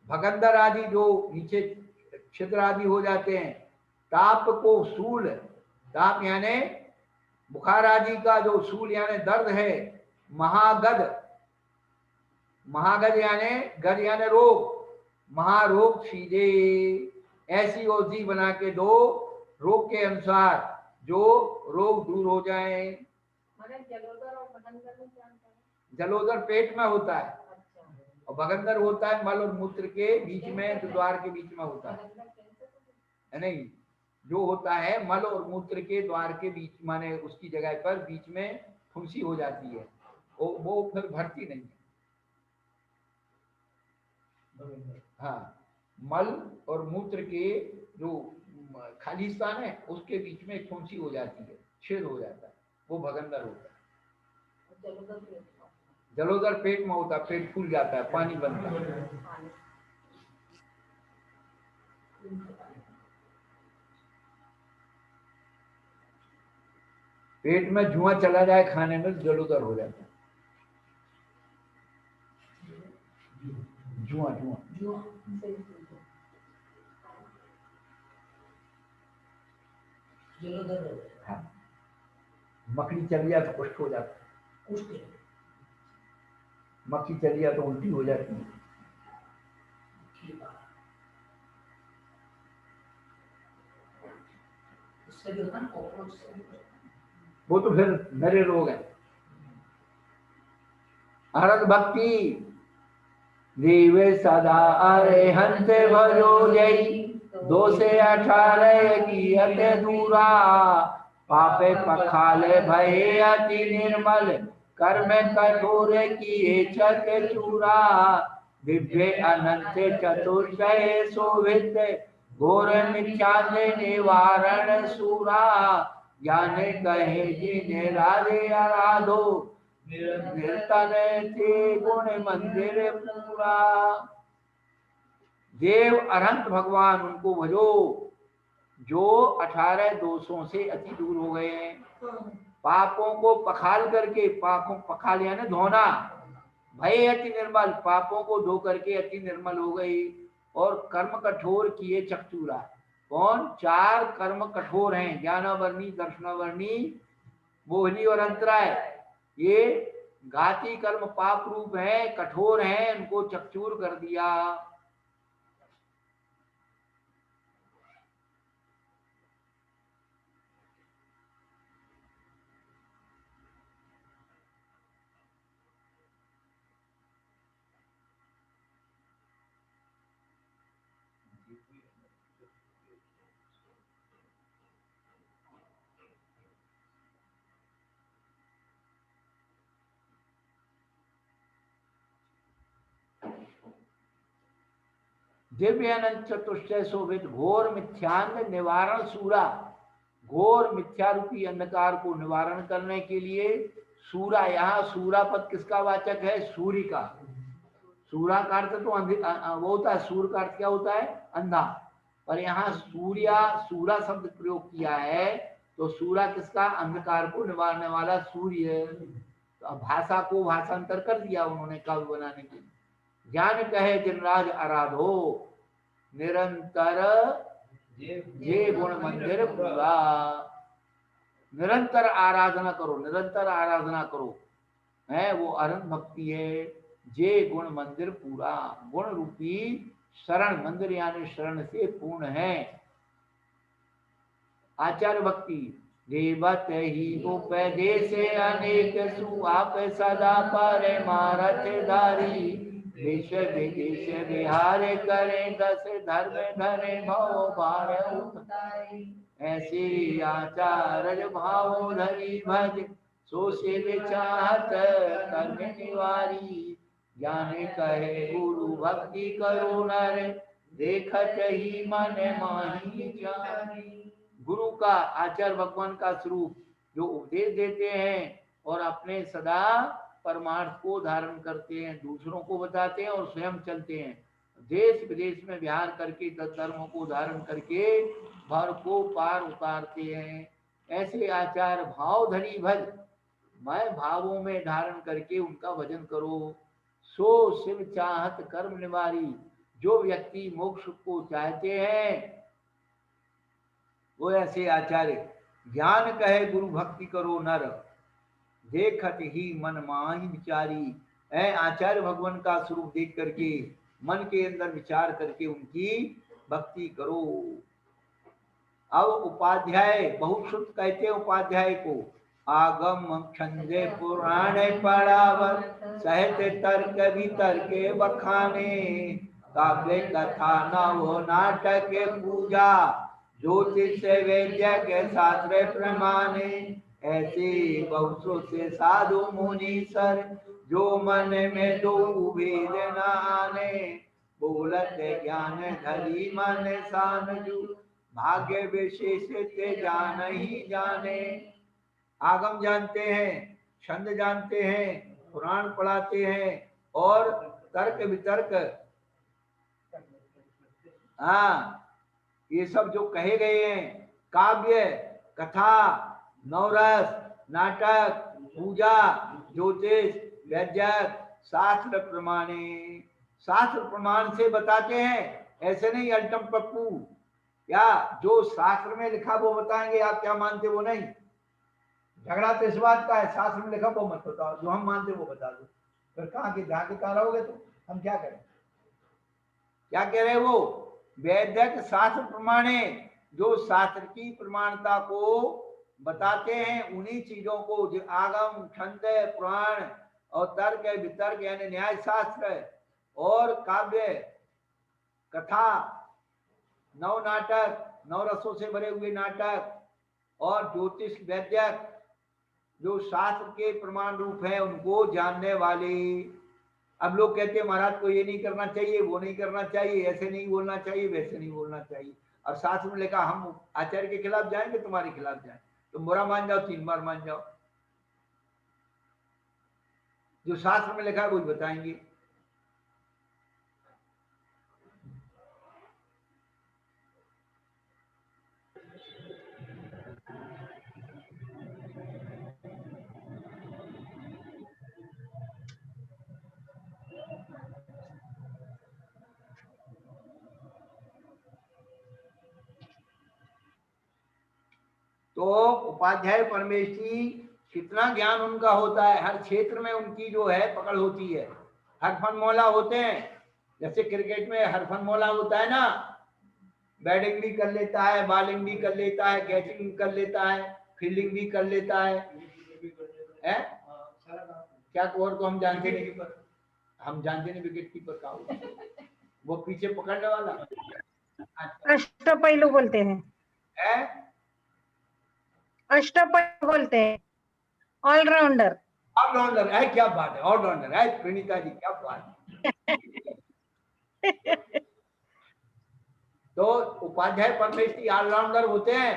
भगंदर आदि जो नीचे छिद्र आदि हो जाते हैं। ताप को सूल, ताप यानी बुखार आदि का जो सूल यानी दर्द है। महागद, महागद यानी गद यानी रोग, महारोग सीधे। ऐसी औषधि बना के दो रोग के अनुसार, जो रोग दूर हो जाए। जलोदर पेट में होता है, और भगंदर होता है मल और मूत्र के बीच में, जो द्वार के बीच में होता है। नहीं, जो होता है मल और मूत्र के द्वार के बीच, माने उसकी जगह पर बीच में फुंसी हो जाती है, वो फिर भरती नहीं है। हाँ, मल और मूत्र के जो खाली स्थान है उसके बीच में एक फुंसी हो जाती है, छेद हो जाता है, वो भगंदर होता है। जलोदर पेट में होता है, पेट फूल जाता है, पानी बनता है। पेट में धुआं चला जाए खाने में, जलोदर हो जाता है। धुआं धुआं हाँ, मकड़ी चल गया तो कुष्ठ हो जाता है, मक्खी चली गया तो उल्टी हो जाती है। वो तो फिर नरे रोग हैं। अरद भक्ति देवे सदा अरे हंस भजो जई, 2 से 18 की अते दूरा। पापे पखाले भय अति निर्मल, कर्म कठोर किए छत चूरा। दिव्य अनंत चतुर्दय शोभित, घोर मिथ्या निवारण सूरा। ज्ञान कहे जिन्हें राधे आराधो, निरंतन थे गुण मंदिर पूरा। देव अनंत भगवान उनको भजो जो 18 दोषों से अति दूर हो गए हैं। पापों को पखाल करके, पापों पखाल यानी धोना, भय अति निर्मल, पापों को धो करके अति निर्मल हो गई। और कर्म कठोर किए चक्षुरा। कौन? 4 कर्म कठोर हैं, ज्ञानावर्णी, दर्शनावर्णी, मोहिनी और अंतराय। ये घाती कर्म पाप रूप है, कठोर है, उनको चकचूर कर दिया। दिव्य अनंत चतुष्टय शोभित घोर मिथ्यांग निवारण सूरा, घोर मिथ्या रूपी अंधकार को निवारण करने के लिए सूरा, यहाँ सूरा पद किसका वाचक है? सूर्य का। सूरा का अर्थ तो वो होता है, सूर्य का अर्थ क्या होता है? अंधा। पर यहाँ सूरा शब्द प्रयोग किया है, तो सूरा किसका? अंधकार को निवारने वाला सूर्य। तो अब भाषा को भाषांतर कर दिया उन्होंने काव्य बनाने के लिए। ज्ञान कहे जिनराज आराधो, निरंतर ये गुण मंदिर पूरा। निरंतर आराधना करो, निरंतर आराधना करो, है वो अनंत भक्ति है। जे गुण मंदिर पूरा, गुण रूपी शरण, मंदिर यानी शरण से पूर्ण है। आचार्य भक्ति देवत ही उपदेश अनेक सुआप सदा पर मारथ धारी, देश विदेश विहार करे दस धर्म धरे भव भार उतारी। ऐसे आचार्य भाव धरी भज, सो शिव चाहत करने निवारी। ज्ञान कहे गुरु भक्ति करो नर, देखत ही मन माही जानी। गुरु का, आचार्य भगवान का स्वरूप जो उपदेश देते हैं और अपने सदा परमार्थ को धारण करते हैं, दूसरों को बताते हैं और स्वयं चलते हैं। देश विदेश में विहार करके दस धर्मों को धारण करके भर को पार उतारते हैं। ऐसे आचार्य भाव धरी भज, मैं भावों में धारण करके उनका भजन करो। सो शिव चाहत कर्म निवारी, जो व्यक्ति मोक्ष को चाहते हैं वो ऐसे आचार्य। ज्ञान कहे गुरु भक्ति करो नर, देखत ही मन माही विचारी। ऐ आचार्य भगवान का स्वरूप देख करके मन के अंदर विचार करके उनकी भक्ति करो। अब उपाध्याय, बहुश्रुत कहते हैं उपाध्याय को। आगम छंदे पुराण पढ़ावर, साहित्य तर्क वितर्के बखाने। काव्य कथा नव नाटक पूजा, ज्योतिष वैद्य के शास्त्र प्रमाणे। ऐसे बहुश्रुत से साधु मुनि सर, जो मन में दो भेद न आने। बोलत ज्ञान धरी मन सानजू, भाग्य विशेष ते जान ही जाने। आगम जानते हैं, छंद जानते हैं, पुराण पढ़ाते हैं और तर्क वितर्क, हाँ ये सब जो कहे गए हैं, काव्य कथा नवरस नाटक पूजा ज्योतिष वैद्यक शास्त्र प्रमाणे, शास्त्र प्रमाण से बताते हैं। ऐसे नहीं अल्टम पप्पू, या जो शास्त्र में लिखा वो बताएंगे, आप क्या मानते वो नहीं। झगड़ा तो इस बात का है, शास्त्र में लिखा वो मत बताओ, जो हम मानते वो बता दो। फिर कहाँ के जहाँ के कहाँ रहोगे तो हम क्या करें। क्या कह रहे वो? वैदिक शास्त्र प्रमाणे, जो शास्त्र की प्रमाणता को बताते हैं, उन्हीं चीजों को जो आगम छंद पुराण और तर्क वितर्क यानी न्याय शास्त्र और काव्य कथा नव नाटक, नव रसों से भरे हुए नाटक और ज्योतिष वैद्यक जो शास्त्र के प्रमाण रूप है, उनको जानने वाले। अब लोग कहते हैं महाराज को ये नहीं करना चाहिए, वो नहीं करना चाहिए, ऐसे नहीं बोलना चाहिए, वैसे नहीं बोलना चाहिए। और शास्त्र में लिखा हम आचार्य के खिलाफ जाएंगे, तुम्हारे खिलाफ जाए, तुम बुरा मान जाओ, 3 बार मान जाओ। जो शास्त्र में लिखा है वही बताएंगे। तो उपाध्याय परमेश्वरी कितना ज्ञान उनका होता है, हर क्षेत्र में उनकी जो है पकड़ होती है। हरफन मौला होते हैं, जैसे क्रिकेट में हरफन मौला होता है ना, बैटिंग भी कर लेता है, बॉलिंग भी कर लेता है, कैचिंग कर लेता है, फील्डिंग भी कर लेता है, क्या और तो हम जानते नहीं, हम जानते नहीं विकेट कीपर का होता है, वो पीछे पकड़ने वाला। अष्टपैलू बोलते हैं, अष्टपैलू बोलते हैं, ऑलराउंडर। ऑलराउंडर है, क्या बात है, ऑलराउंडर है प्रणीता जी, क्या बात है। तो उपाध्याय परमेश्वरी ऑलराउंडर होते हैं।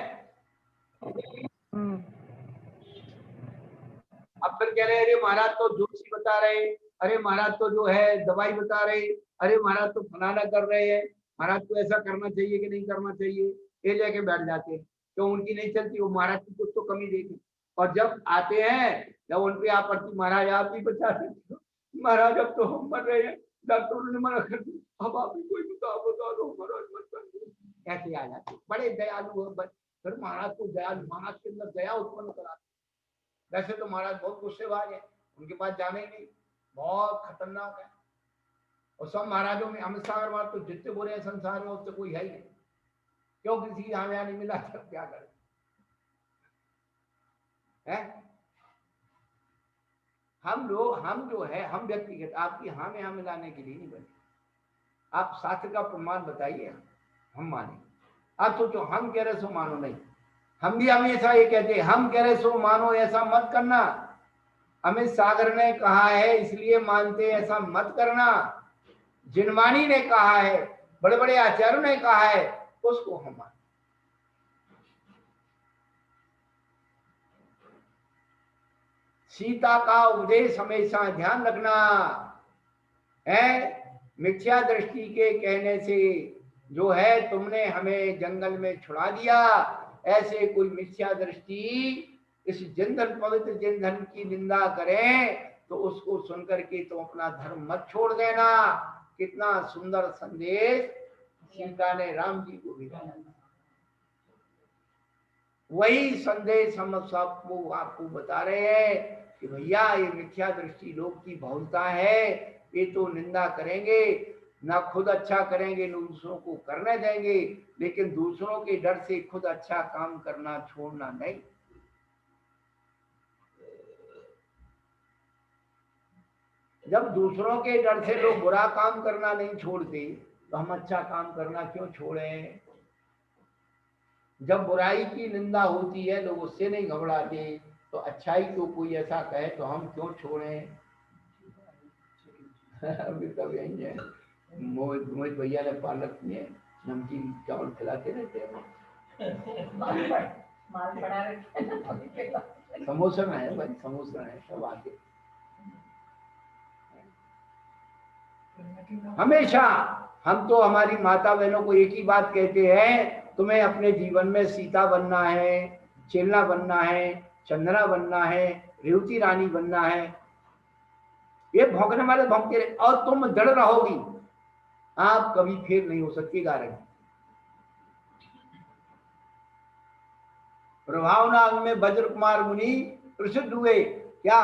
अब फिर कह रहे अरे महाराज तो जोशी बता रहे, अरे महाराज तो जो है दवाई बता रहे, अरे महाराज तो फलाना कर रहे हैं, महाराज को ऐसा करना चाहिए कि नहीं करना चाहिए, ये लेके बैठ जाते हैं। तो उनकी नहीं चलती, वो महाराज की कुछ तो कमी देखे। और जब आते हैं, जब उनपे आपत्ति, महाराज आप भी बचा सकते हो, महाराज अब तो हम मर रहे हैं, डॉक्टरों ने मना कर दिया, अब आप ही कोई बता दो महाराज मत कर दो। ऐसे आ जाते, बड़े दयालु है। फिर महाराज को दयालु, महाराज के अंदर दया उत्पन्न कराते। वैसे तो महाराज बहुत गुस्सेबाज है, उनके पास जाने ही नहीं, बहुत खतरनाक है। और सब महाराजों में अमित सागर महाराज तो जितने बोले हैं संसार में उससे कोई है ही नहीं। क्यों किसी की हाँ नहीं मिला तो क्या करें है? हम लोग, हम जो है, हम व्यक्तिगत आपकी हाँ में हाँ मिलाने के लिए नहीं बने। आप शास्त्र का प्रमाण बताइए, हम माने। आप सोचो हम कह रहे सो मानो नहीं, हम भी हमेशा ये कहते हैं हम कह रहे सो मानो, ऐसा मत करना। अमित सागर ने कहा है इसलिए मानते, ऐसा मत करना। जिनवाणी ने कहा है, बड़े बड़े आचार्यों ने कहा है, उसको हम मान। सीता का उपदेश हमेशा ध्यान रखना है। मिथ्या दृष्टि के कहने से जो है तुमने हमें जंगल में छुड़ा दिया, ऐसे कोई मिथ्या दृष्टि इस जिनधन, पवित्र जिनधन की निंदा करें तो उसको सुनकर के तुम अपना धर्म मत छोड़ देना। कितना सुंदर संदेश सीता ने राम जी को भेजा। वही संदेश हम सबको आपको बता रहे हैं कि भैया ये मिथ्या दृष्टि लोग की बहुलता है, ये तो निंदा करेंगे, ना खुद अच्छा करेंगे, न दूसरों को करने देंगे, लेकिन दूसरों के डर से खुद अच्छा काम करना छोड़ना नहीं। जब दूसरों के डर से लोग बुरा काम करना नहीं छोड़ते तो हम अच्छा काम करना क्यों छोड़ें? जब बुराई की निंदा होती है लोग उससे नहीं घबराते, तो अच्छाई को कोई ऐसा कहे तो हम क्यों छोड़ें? अभी तब यही है, मोहित भैया ने पालक में नमकीन चावल खिलाते रहते हैं। समोसा में है भाई, समोसा है सब आगे। हमेशा हम तो हमारी माता बहनों को एक ही बात कहते हैं, तुम्हें अपने जीवन में सीता बनना है, चेलना बनना है, चंद्रा बनना है, रेवती रानी बनना है। ये भौंकने वाले भौंकते रहे और तुम दृढ़ रहोगी, आप कभी फेल नहीं हो सकती। कारण प्रभावनाग में वज्र कुमार मुनि प्रसिद्ध हुए क्या?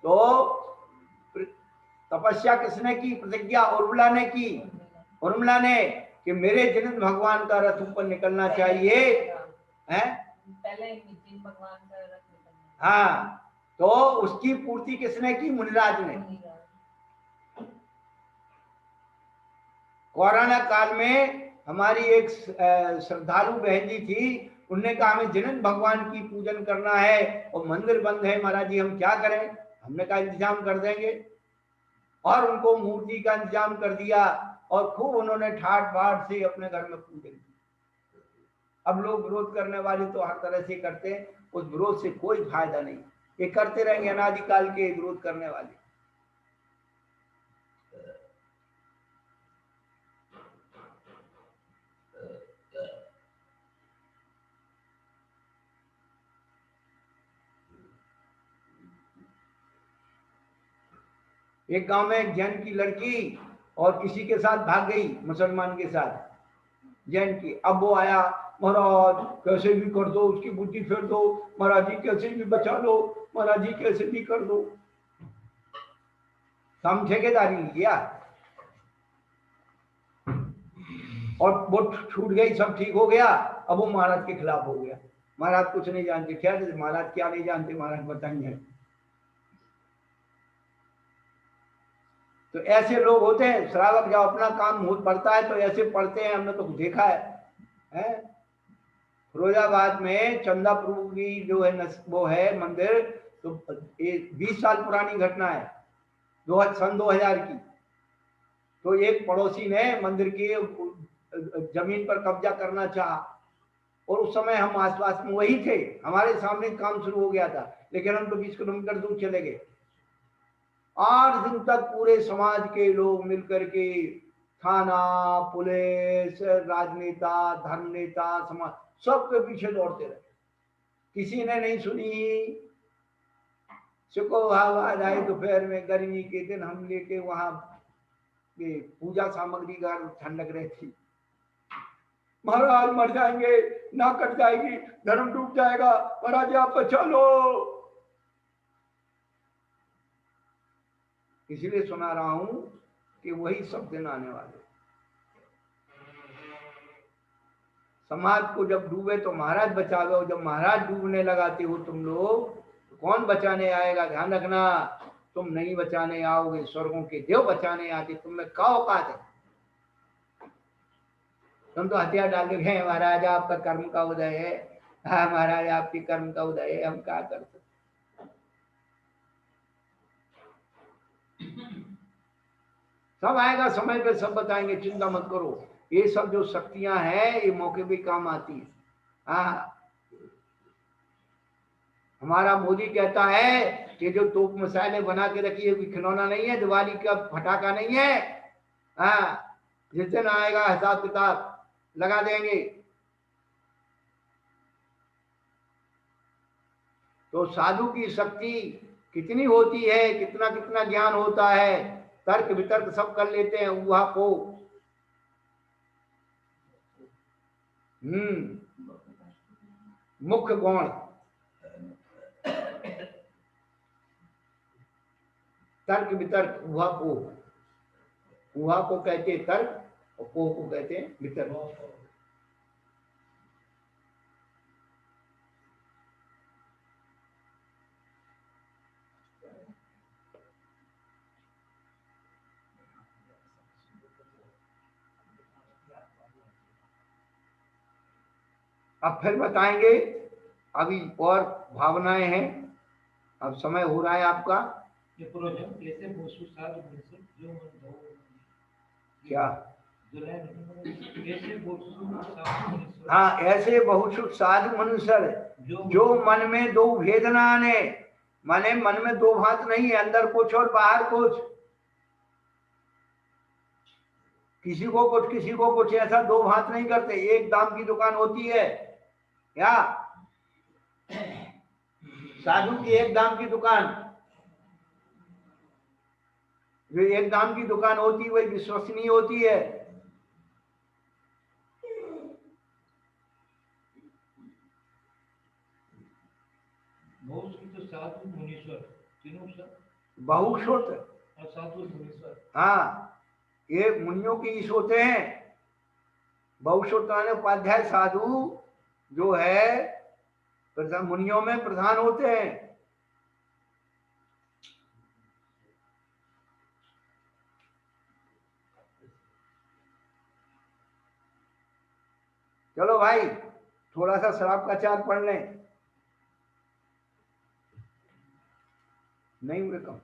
तो तपस्या किसने की? प्रतिज्ञा उर्मिला ने की। उर्मिला ने कि मेरे जनित भगवान का रथ ऊपर निकलना चाहिए है, पहले भगवान का रथ निकलना। हाँ, तो उसकी पूर्ति किसने की? मुनिराज ने। कोरोना काल में हमारी एक श्रद्धालु बहन जी थी, उनने कहा हमें जनित भगवान की पूजन करना है और मंदिर बंद है महाराज जी, हम क्या करें? हमने कहा इंतजाम कर देंगे, और उनको मूर्ति का इंतजाम कर दिया और खूब उन्होंने ठाट बाट से अपने घर में पूजन की। अब लोग विरोध करने वाले तो हर तरह से करते हैं, उस विरोध से कोई फायदा नहीं, ये करते रहेंगे अनादिकाल के विरोध करने वाले। एक गांव में एक जैन की लड़की और किसी के साथ भाग गई, मुसलमान के साथ, जैन की। अब वो आया, महाराज कैसे भी कर दो, उसकी बुद्धि फेर दो, महाराज जी कैसे भी बचा लो, महाराज जी कैसे भी कर दो। हम ठेकेदारी लिया और वो छूट गई, सब ठीक हो गया। अब वो महाराज के खिलाफ हो गया, महाराज कुछ नहीं जानते। क्या महाराज क्या नहीं जानते? महाराज बताएंगे। तो ऐसे लोग होते हैं, श्रावक जब अपना काम हो पड़ता है तो ऐसे पढ़ते हैं, हमने तो देखा है? फिरोजाबाद में चंदापुर की जो है वो है मंदिर, तो 20 साल पुरानी घटना है, सन 2000 की। तो एक पड़ोसी ने मंदिर के जमीन पर कब्जा करना चाहा, और उस समय हम आसपास में वही थे, हमारे सामने काम शुरू हो गया था, लेकिन हम तो 20 किलोमीटर दूर चले गए। 8 दिन तक पूरे समाज के लोग मिलकर के, थाना, पुलिस, राजनेता, धर्म नेता, समाज, सबके पीछे दौड़ते रहे, किसी ने नहीं सुनी। शुक्रवार आए दोपहर में, गर्मी के दिन हम लेके वहां पूजा सामग्री का ठंडक रहती, महाराज मर जाएंगे, ना कट जाएगी, धर्म डूब जाएगा, महाराज आप बचा लो। इसलिए सुना रहा हूं कि वही सब दिन आने वाले। समाज को जब डूबे तो महाराज बचावे, और जब महाराज डूबने लगाते हो तुम लोग, तो कौन बचाने आएगा? ध्यान रखना, तुम नहीं बचाने आओगे, स्वर्गों के देव बचाने आते। तुम में क्या औकात है? तुम तो हथियार डाल के गए, महाराज आपका कर्म का उदय है, हाँ महाराज आपके कर्म का उदय है, हम क्या कर सकते। सब आएगा समय पे, सब बताएंगे, चिंता मत करो। ये सब जो शक्तियां हैं ये मौके पे काम आती है। हाँ, हमारा मोदी कहता है कि जो तोप मिसाइलें बना के रखी है खिलौना नहीं है, दिवाली का फटाका नहीं है। हाँ, जिस दिन आएगा हिसाब किताब लगा देंगे। तो साधु की शक्ति कितनी होती है, कितना कितना ज्ञान होता है, तर्क वितर्क सब कर लेते हैं ऊहा को। मुख्य गुण तर्क वितर्क, ऊहा को कहते हैं तर्क, और को कहते हैं वितर्क। अब फिर बताएंगे, अभी और भावनाएं हैं, अब समय हो रहा है आपका। क्या? हाँ, ऐसे बहुसुत साधु मनुष्य जो मन में दो भेद न आने, माने मन में दो भात नहीं है, अंदर कुछ और बाहर कुछ, किसी को कुछ किसी को कुछ, ऐसा दो भात नहीं करते। एक दाम की दुकान होती है क्या? साधु की एक दाम की दुकान, जो एक दाम की दुकान होती है वही विश्वसनीय होती है। बहुश्रुत, हाँ, ये मुनियों की ईश होते हैं। बहुश्रुत माने उपाध्याय साधु जो है मुनियों में प्रधान होते हैं। चलो भाई, थोड़ा सा शराब का चार पढ़ लें। नहीं हुए कम।